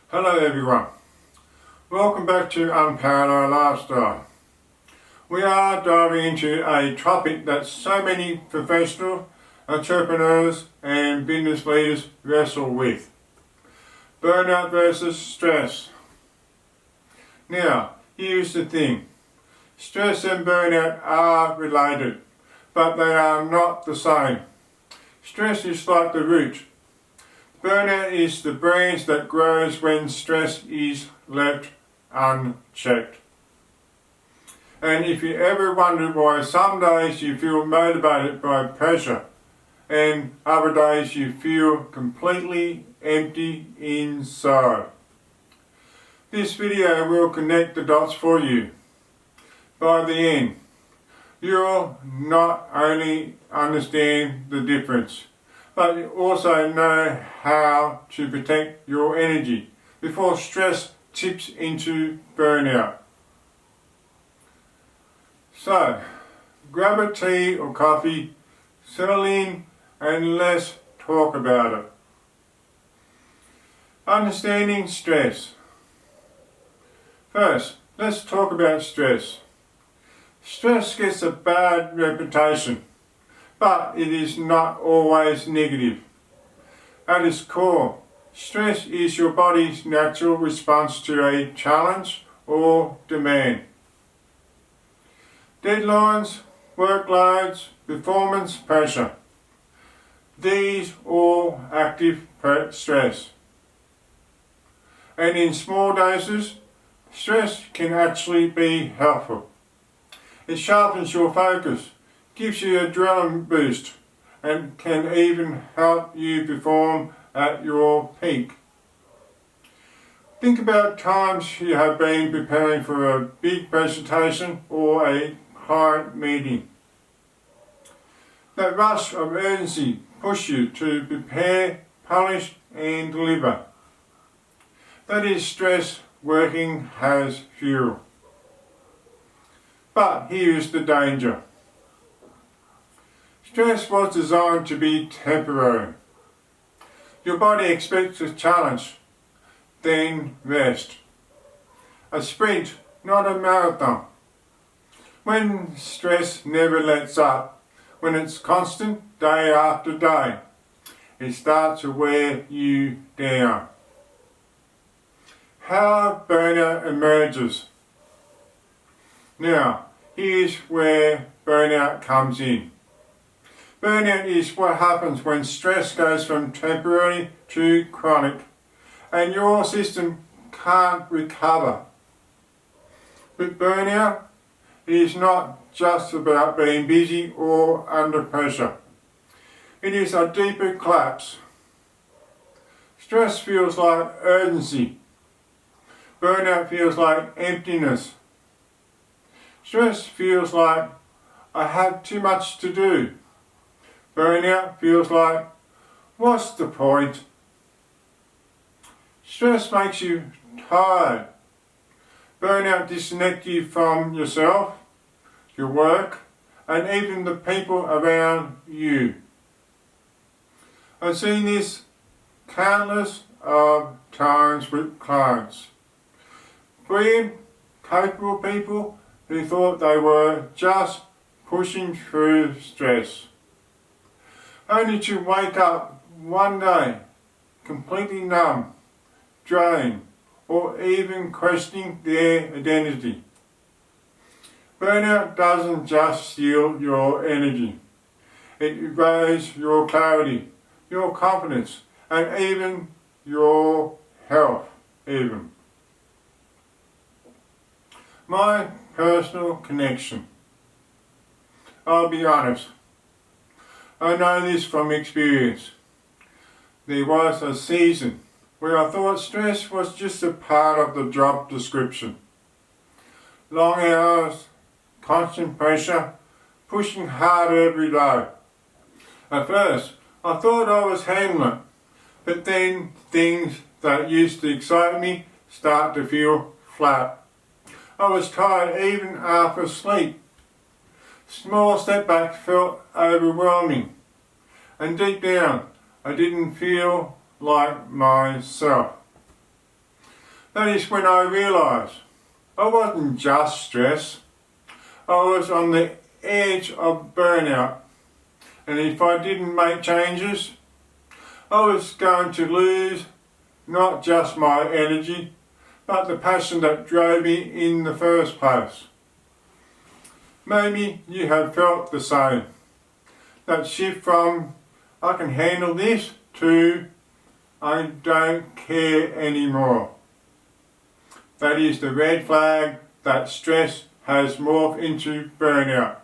Hello everyone, welcome back to Unparalleled Lifestyle. We are diving into a topic that so many professional entrepreneurs and business leaders wrestle with: burnout versus stress. Now, here's the thing: stress and burnout are related, but they are not the same. Stress is like the root. Burnout is the branch that grows when stress is left unchecked. And if you ever wondered why some days you feel motivated by pressure and other days you feel completely empty inside, this video will connect the dots for you. By the end, you'll not only understand the difference, but you also know how to protect your energy before stress tips into burnout. So, grab a tea or coffee, settle in, and let's talk about it. Understanding stress. First, let's talk about stress. Stress gets a bad reputation, but it is not always negative. At its core, stress is your body's natural response to a challenge or demand. Deadlines, workloads, performance pressure. These all active stress. And in small doses, stress can actually be helpful. It sharpens your focus, gives you an adrenaline boost, and can even help you perform at your peak. Think about times you have been preparing for a big presentation or a client meeting. That rush of urgency pushes you to prepare, polish, and deliver. That is stress working as fuel. But here is the danger. Stress was designed to be temporary. Your body expects a challenge, then rest. A sprint, not a marathon. When stress never lets up, when it's constant day after day, it starts to wear you down. How burnout emerges. Now, here's where burnout comes in. Burnout is what happens when stress goes from temporary to chronic and your system can't recover. With burnout, it is not just about being busy or under pressure. It is a deeper collapse. Stress feels like urgency. Burnout feels like emptiness. Stress feels like I have too much to do. Burnout feels like, what's the point? Stress makes you tired. Burnout disconnects you from yourself, your work, and even the people around you. I've seen this countless of times with clients. Brilliant, capable people who thought they were just pushing through stress, only to wake up one day completely numb, drained, or even questioning their identity. Burnout doesn't just steal your energy, it erodes your clarity, your confidence, and even your health even. My personal connection. I'll be honest, I know this from experience. There was a season where I thought stress was just a part of the job description. Long hours, constant pressure, pushing hard every day. At first, I thought I was handling it, but then things that used to excite me start to feel flat. I was tired even after sleep. Small setbacks felt overwhelming, and deep down I didn't feel like myself. That is when I realised I wasn't just stressed, I was on the edge of burnout, and if I didn't make changes, I was going to lose not just my energy, but the passion that drove me in the first place. Maybe you have felt the same. That shift from I can handle this to I don't care anymore. That is the red flag that stress has morphed into burnout.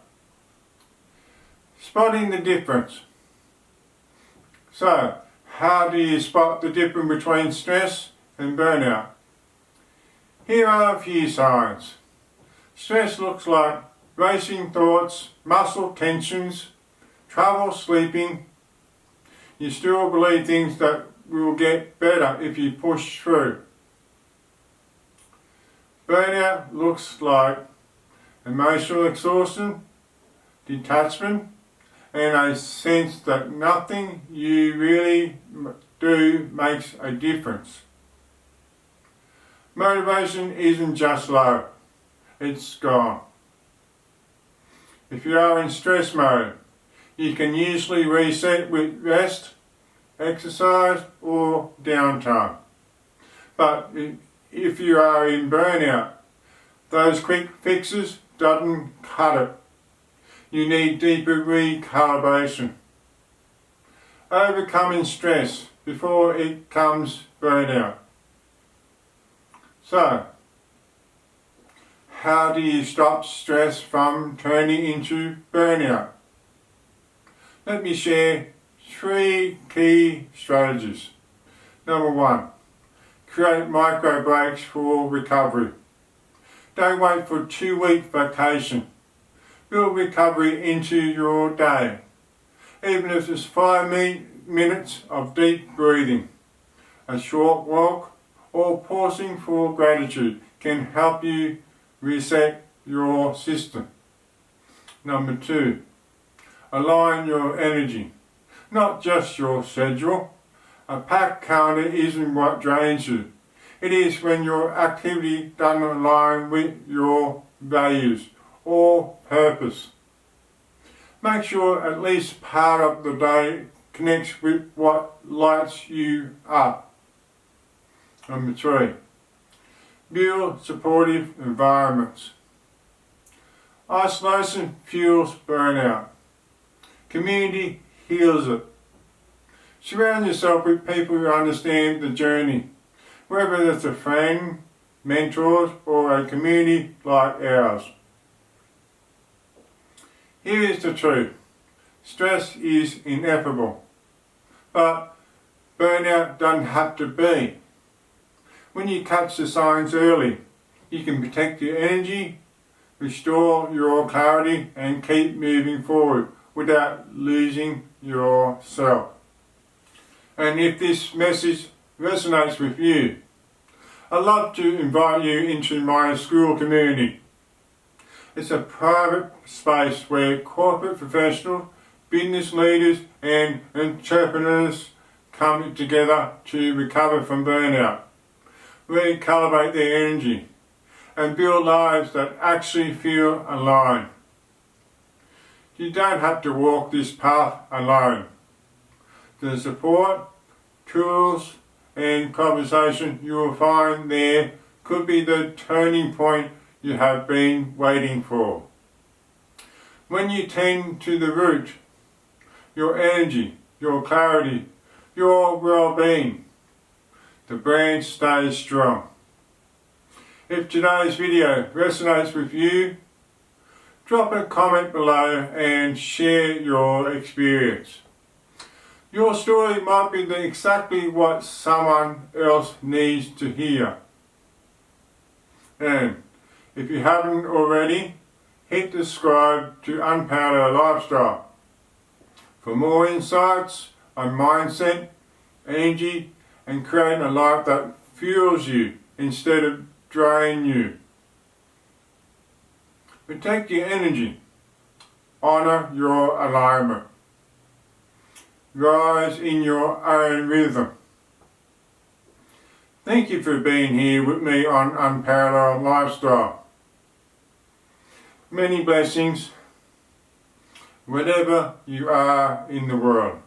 Spotting the difference. So, how do you spot the difference between stress and burnout? Here are a few signs. Stress looks like racing thoughts, muscle tensions, trouble sleeping. You still believe things that will get better if you push through. Burnout looks like emotional exhaustion, detachment, and a sense that nothing you really do makes a difference. Motivation isn't just low, it's gone. If you are in stress mode, you can usually reset with rest, exercise or downtime. But if you are in burnout, those quick fixes doesn't cut it. You need deeper recalibration. Overcoming stress before it comes burnout. So, how do you stop stress from turning into burnout? Let me share 3 key strategies. Number 1, create micro breaks for recovery. Don't wait for a 2-week vacation. Build recovery into your day. Even if it's 5 minutes of deep breathing, a short walk, or pausing for gratitude can help you reset your system. Number 2, align your energy, not just your schedule. A packed calendar isn't what drains you. It is when your activity doesn't align with your values or purpose. Make sure at least part of the day connects with what lights you up. Number 3, build supportive environments. Isolation fuels burnout. Community heals it. Surround yourself with people who understand the journey, whether it's a friend, mentors, or a community like ours. Here is the truth. Stress is inevitable, but burnout doesn't have to be. When you catch the signs early, you can protect your energy, restore your clarity, and keep moving forward without losing yourself. And if this message resonates with you, I'd love to invite you into my Skool community. It's a private space where corporate professionals, business leaders and entrepreneurs come together to recover from burnout, recalibrate their energy and build lives that actually feel aligned. You don't have to walk this path alone. The support, tools and conversation you will find there could be the turning point you have been waiting for. When you tend to the root, your energy, your clarity, your well-being, the branch stays strong. If today's video resonates with you, drop a comment below and share your experience. Your story might be exactly what someone else needs to hear. And if you haven't already, hit subscribe to Unparalleled Lifestyle for more insights on mindset, energy, and creating a life that fuels you instead of drain you. Protect your energy. Honor your alignment. Rise in your own rhythm. Thank you for being here with me on Unparalleled Lifestyle. Many blessings, wherever you are in the world.